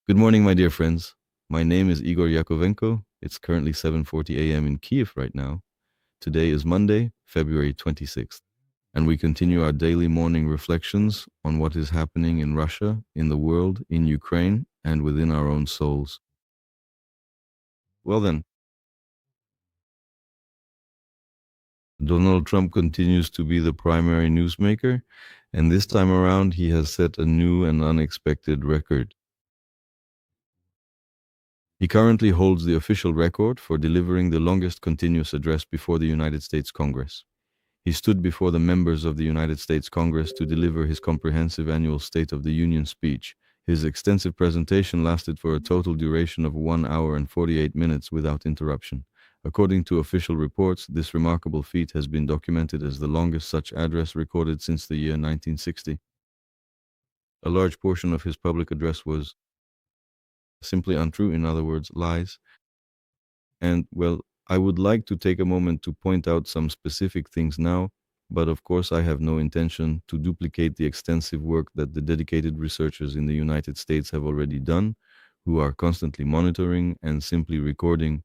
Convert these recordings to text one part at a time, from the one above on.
Good morning, my dear friends. My name is Igor Yakovenko. It's currently 7:40 a.m. in Kiev right now. Today is Monday, February 26th, and we continue our daily morning reflections on what is happening in Russia, in the world, in Ukraine, and within our own souls. Well then, Donald Trump continues to be the primary newsmaker, and this time around he has set a new and unexpected record. He currently holds the official record for delivering the longest continuous address before the United States Congress. He stood before the members of the United States Congress to deliver his comprehensive annual State of the Union speech. His extensive presentation lasted for a total duration of 1 hour and 48 minutes without interruption. According to official reports, this remarkable feat has been documented as the longest such address recorded since the year 1960. A large portion of his public address was simply untrue, in other words, lies. And, well, I would like to take a moment to point out some specific things now, but of course, I have no intention to duplicate the extensive work that the dedicated researchers in the United States have already done, who are constantly monitoring and simply recording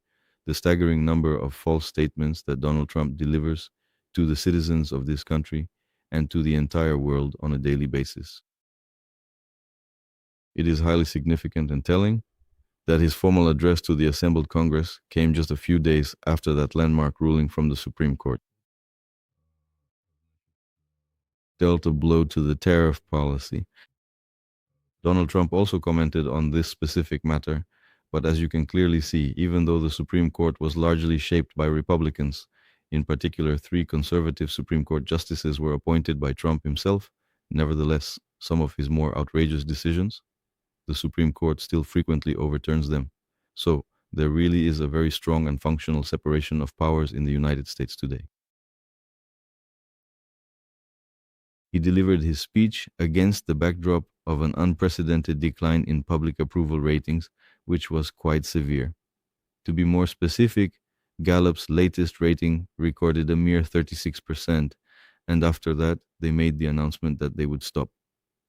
the staggering number of false statements that Donald Trump delivers to the citizens of this country and to the entire world on a daily basis. It is highly significant and telling that his formal address to the assembled Congress came just a few days after that landmark ruling from the Supreme Court dealt a blow to the tariff policy. Donald Trump also commented on this specific matter, but as you can clearly see, even though the Supreme Court was largely shaped by Republicans, in particular 3 conservative Supreme Court justices were appointed by Trump himself, nevertheless, some of his more outrageous decisions, the Supreme Court still frequently overturns them. So, there really is a very strong and functional separation of powers in the United States today. He delivered his speech against the backdrop of an unprecedented decline in public approval ratings, which was quite severe. To be more specific, Gallup's latest rating recorded a mere 36%, and after that, they made the announcement that they would stop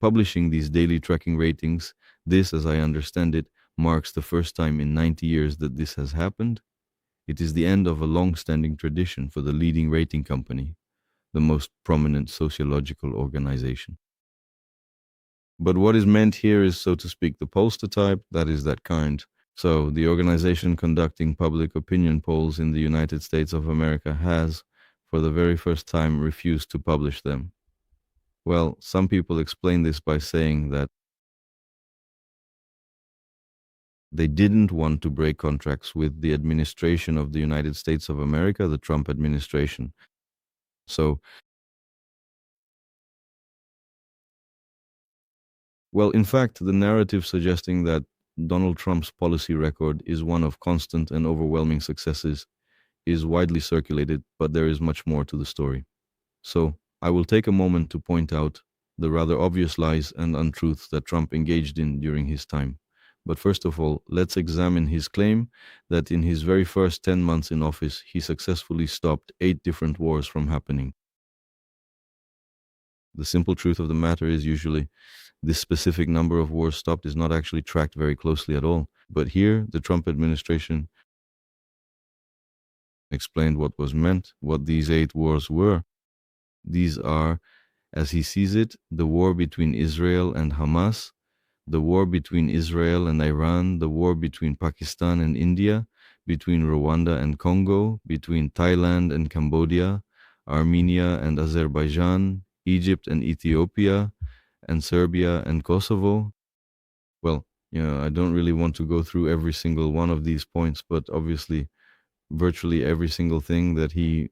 publishing these daily tracking ratings. This, as I understand it, marks the first time in 90 years that this has happened. It is the end of a long-standing tradition for the leading rating company, the most prominent sociological organization. But what is meant here is, so to speak, the pollster type, that is that kind. So the organization conducting public opinion polls in the United States of America has, for the very first time, refused to publish them. Well, some people explain this by saying that they didn't want to break contracts with the administration of the United States of America, the Trump administration. So, well, in fact, the narrative suggesting that Donald Trump's policy record is one of constant and overwhelming successes is widely circulated, but there is much more to the story. So, I will take a moment to point out the rather obvious lies and untruths that Trump engaged in during his time. But first of all, let's examine his claim that in his very first 10 months in office, he successfully stopped 8 different wars from happening. The simple truth of the matter is usually this specific number of wars stopped is not actually tracked very closely at all. But here, the Trump administration explained what was meant, what these 8 wars were. These are, as he sees it, the war between Israel and Hamas, the war between Israel and Iran, the war between Pakistan and India, between Rwanda and Congo, between Thailand and Cambodia, Armenia and Azerbaijan, Egypt and Ethiopia, and Serbia and Kosovo. Well, I don't really want to go through every single one of these points, but obviously, virtually every single thing that he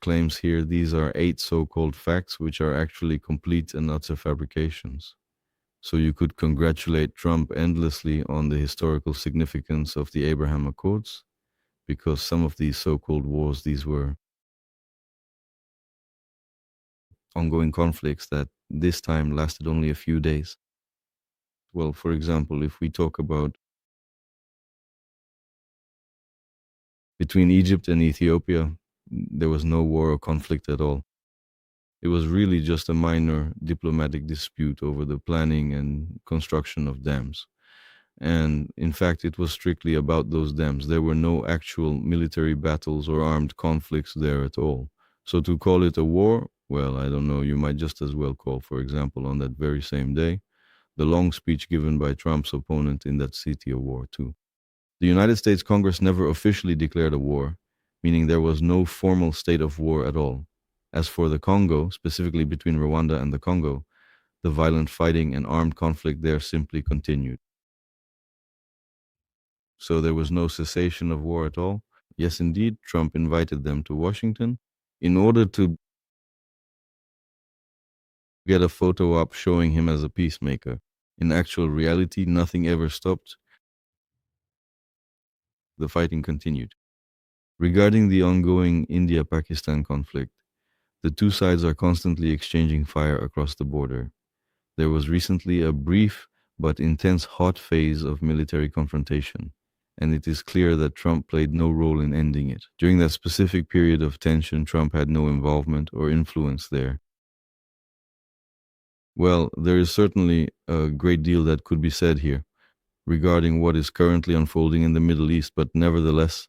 claims here, these are 8 so-called facts, which are actually complete and utter fabrications. So you could congratulate Trump endlessly on the historical significance of the Abraham Accords, because some of these so-called wars, these were ongoing conflicts that this time lasted only a few days. Well, for example, if we talk about between Egypt and Ethiopia, there was no war or conflict at all. It was really just a minor diplomatic dispute over the planning and construction of dams. And in fact, it was strictly about those dams. There were no actual military battles or armed conflicts there at all. So to call it a war, well, I don't know, you might just as well call, for example, on that very same day, the long speech given by Trump's opponent in that city a war too. The United States Congress never officially declared a war, meaning there was no formal state of war at all. As for the Congo, specifically between Rwanda and the Congo, the violent fighting and armed conflict there simply continued. So there was no cessation of war at all. Yes, indeed, Trump invited them to Washington in order to get a photo op showing him as a peacemaker. In actual reality, nothing ever stopped. The fighting continued. Regarding the ongoing India Pakistan conflict, the two sides are constantly exchanging fire across the border. There was recently a brief but intense hot phase of military confrontation, and it is clear that Trump played no role in ending it. During that specific period of tension, Trump had no involvement or influence there. Well, there is certainly a great deal that could be said here regarding what is currently unfolding in the Middle East, but nevertheless,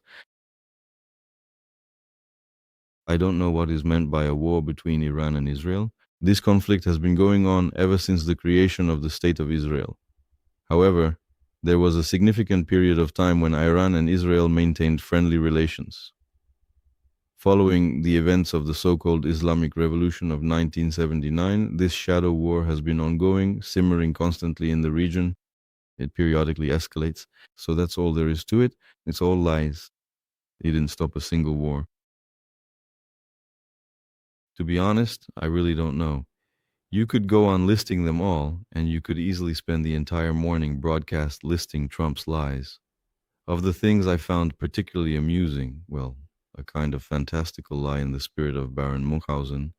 I don't know what is meant by a war between Iran and Israel. This conflict has been going on ever since the creation of the State of Israel. However, there was a significant period of time when Iran and Israel maintained friendly relations. Following the events of the so-called Islamic Revolution of 1979, this shadow war has been ongoing, simmering constantly in the region. It periodically escalates. So that's all there is to it. It's all lies. It didn't stop a single war. To be honest, I really don't know. You could go on listing them all, and you could easily spend the entire morning broadcast listing Trump's lies. Of the things I found particularly amusing, well, a kind of fantastical lie in the spirit of Baron Munchausen,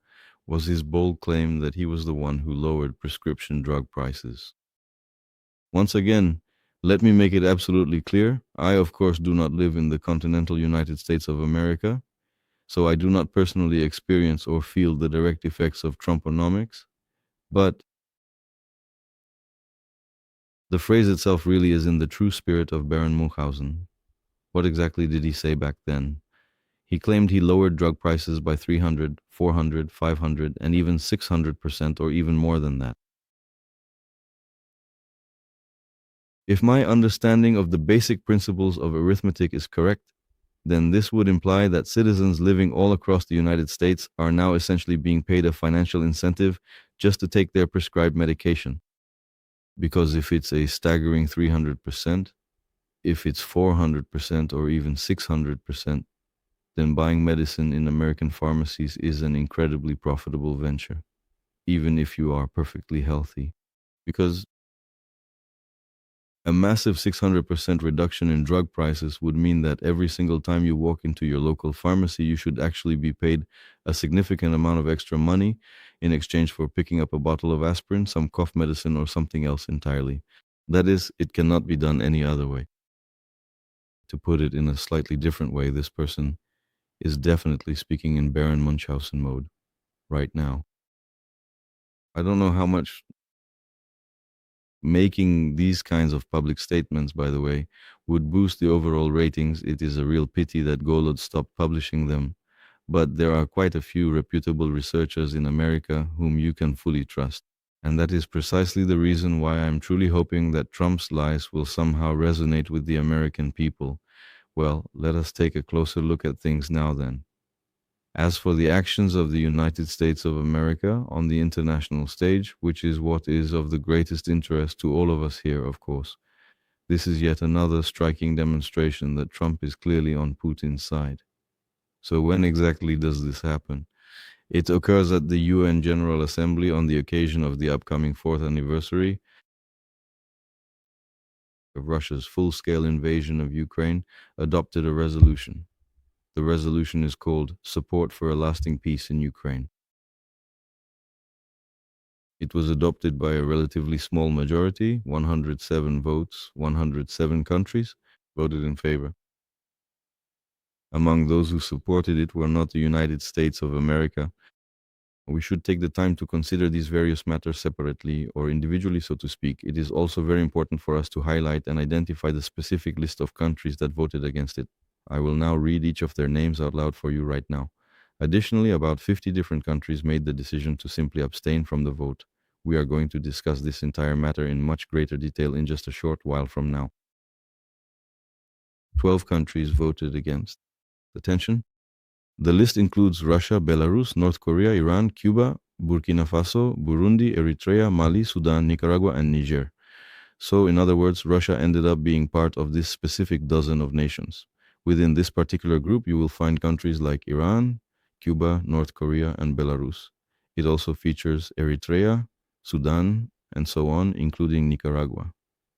was his bold claim that he was the one who lowered prescription drug prices. Once again, let me make it absolutely clear, I of course do not live in the continental United States of America, so I do not personally experience or feel the direct effects of Trumponomics, but the phrase itself really is in the true spirit of Baron Munchausen. What exactly did he say back then? He claimed he lowered drug prices by 300, 400, 500, and even 600% or even more than that. If my understanding of the basic principles of arithmetic is correct, then this would imply that citizens living all across the United States are now essentially being paid a financial incentive just to take their prescribed medication. Because if it's a staggering 300%, if it's 400% or even 600%, then buying medicine in American pharmacies is an incredibly profitable venture, even if you are perfectly healthy. Because a massive 600% reduction in drug prices would mean that every single time you walk into your local pharmacy, you should actually be paid a significant amount of extra money in exchange for picking up a bottle of aspirin, some cough medicine, or something else entirely. That is, it cannot be done any other way. To put it in a slightly different way, this person is definitely speaking in Baron Munchausen mode right now. I don't know how much making these kinds of public statements, by the way, would boost the overall ratings. It is a real pity that Golod stopped publishing them. But there are quite a few reputable researchers in America whom you can fully trust. And that is precisely the reason why I'm truly hoping that Trump's lies will somehow resonate with the American people. Well, let us take a closer look at things now then. As for the actions of the United States of America on the international stage, which is what is of the greatest interest to all of us here, of course, this is yet another striking demonstration that Trump is clearly on Putin's side. So when exactly does this happen? It occurs at the UN General Assembly on the occasion of the upcoming 4th anniversary of Russia's full-scale invasion of Ukraine, adopted a resolution. The resolution is called Support for a Lasting Peace in Ukraine. It was adopted by a relatively small majority, 107 votes, 107 countries voted in favor. Among those who supported it were not the United States of America, We should take the time to consider these various matters separately or individually, so to speak. It is also very important for us to highlight and identify the specific list of countries that voted against it. I will now read each of their names out loud for you right now. Additionally, about 50 different countries made the decision to simply abstain from the vote. We are going to discuss this entire matter in much greater detail in just a short while from now. 12 countries voted against. Attention. The list includes Russia, Belarus, North Korea, Iran, Cuba, Burkina Faso, Burundi, Eritrea, Mali, Sudan, Nicaragua, and Niger. So, in other words, Russia ended up being part of this specific dozen of nations. Within this particular group, you will find countries like Iran, Cuba, North Korea, and Belarus. It also features Eritrea, Sudan, and so on, including Nicaragua.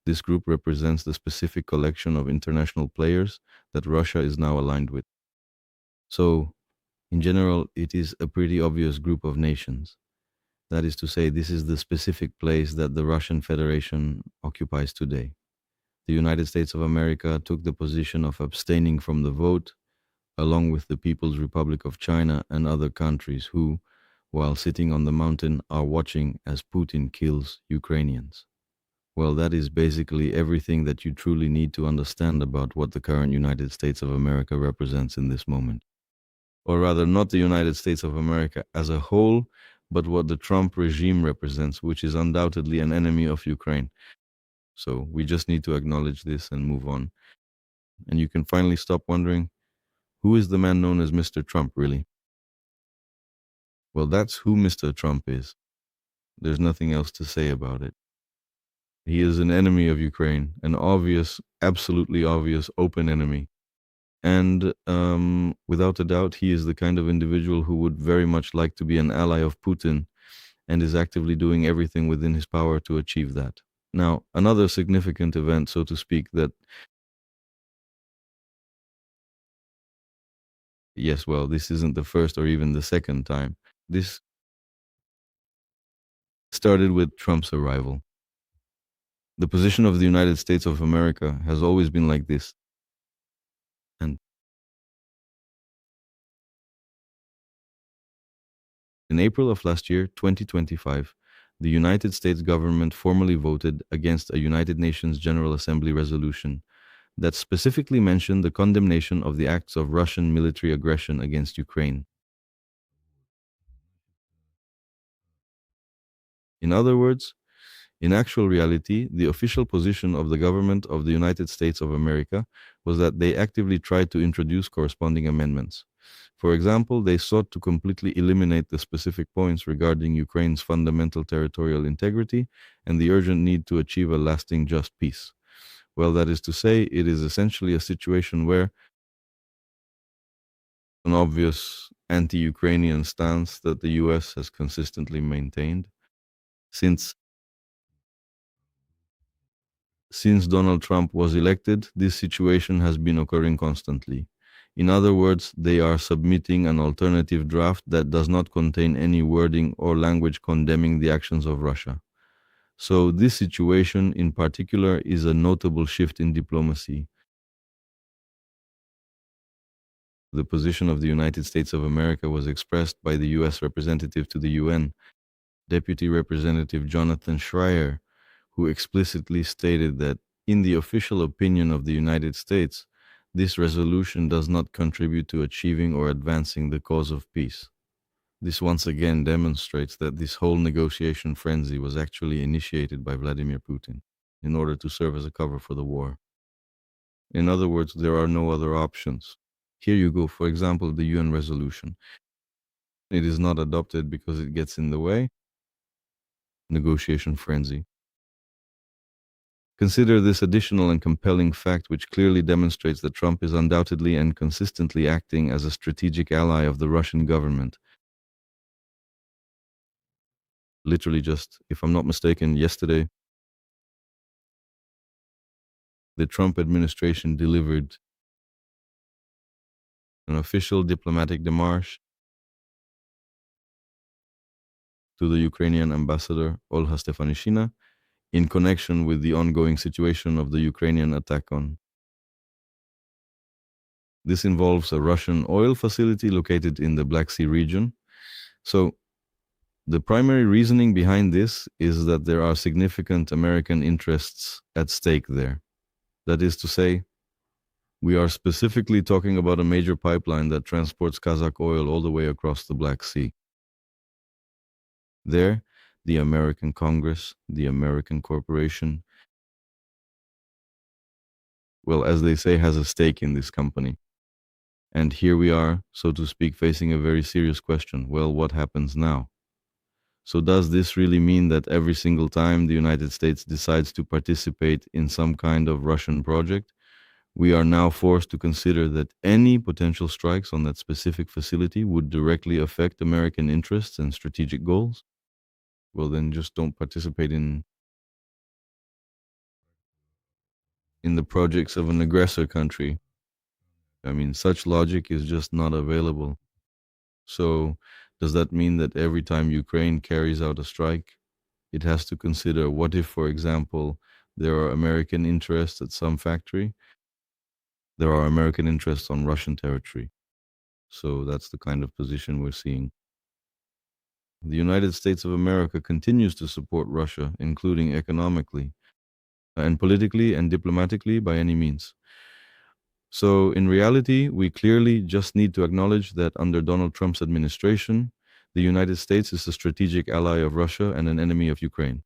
This group represents the specific collection of international players that Russia is now aligned with. So, in general, it is a pretty obvious group of nations. That is to say, this is the specific place that the Russian Federation occupies today. The United States of America took the position of abstaining from the vote, along with the People's Republic of China and other countries who, while sitting on the mountain, are watching as Putin kills Ukrainians. Well, that is basically everything that you truly need to understand about what the current United States of America represents in this moment. Or rather, not the United States of America as a whole, but what the Trump regime represents, which is undoubtedly an enemy of Ukraine. So we just need to acknowledge this and move on. And you can finally stop wondering, who is the man known as Mr. Trump, really? Well, that's who Mr. Trump is. There's nothing else to say about it. He is an enemy of Ukraine, an obvious, absolutely obvious, open enemy. And without a doubt, he is the kind of individual who would very much like to be an ally of Putin and is actively doing everything within his power to achieve that. Now, another significant event, so to speak, that, yes, well, this isn't the first or even the second time. This started with Trump's arrival. The position of the United States of America has always been like this. And in April of last year, 2025, the United States government formally voted against a United Nations General Assembly resolution that specifically mentioned the condemnation of the acts of Russian military aggression against Ukraine. In other words, in actual reality, the official position of the government of the United States of America was that they actively tried to introduce corresponding amendments. For example, they sought to completely eliminate the specific points regarding Ukraine's fundamental territorial integrity and the urgent need to achieve a lasting just peace. Well, that is to say, it is essentially a situation where an obvious anti-Ukrainian stance that the US has consistently maintained since Donald Trump was elected, this situation has been occurring constantly. In other words, they are submitting an alternative draft that does not contain any wording or language condemning the actions of Russia. So this situation in particular is a notable shift in diplomacy. The position of the United States of America was expressed by the US representative to the UN, Deputy Representative Jonathan Schreier, who explicitly stated that, in the official opinion of the United States, this resolution does not contribute to achieving or advancing the cause of peace. This once again demonstrates that this whole negotiation frenzy was actually initiated by Vladimir Putin in order to serve as a cover for the war. In other words, there are no other options. Here you go, for example, the UN resolution. It is not adopted because it gets in the way. Negotiation frenzy. Consider this additional and compelling fact, which clearly demonstrates that Trump is undoubtedly and consistently acting as a strategic ally of the Russian government. Literally just, if I'm not mistaken, yesterday, the Trump administration delivered an official diplomatic démarche to the Ukrainian ambassador, Olha Stefanishina, in connection with the ongoing situation of the Ukrainian attack on. This involves a Russian oil facility located in the Black Sea region. So, The primary reasoning behind this is that there are significant American interests at stake there. That is to say, we are specifically talking about a major pipeline that transports Kazakh oil all the way across the Black Sea. There, the American Congress, the American corporation, well, as they say, has a stake in this company. And here we are, so to speak, facing a very serious question. Well, what happens now? So, does this really mean that every single time the United States decides to participate in some kind of Russian project, we are now forced to consider that any potential strikes on that specific facility would directly affect American interests and strategic goals? Well, then just don't participate in the projects of an aggressor country. I mean, such logic is just not available. So, does that mean that every time Ukraine carries out a strike, it has to consider what if, for example, there are American interests at some factory? There are American interests on Russian territory. So, that's the kind of position we're seeing. The United States of America continues to support Russia, including economically and politically and diplomatically by any means. So, in reality, we clearly just need to acknowledge that under Donald Trump's administration, the United States is a strategic ally of Russia and an enemy of Ukraine.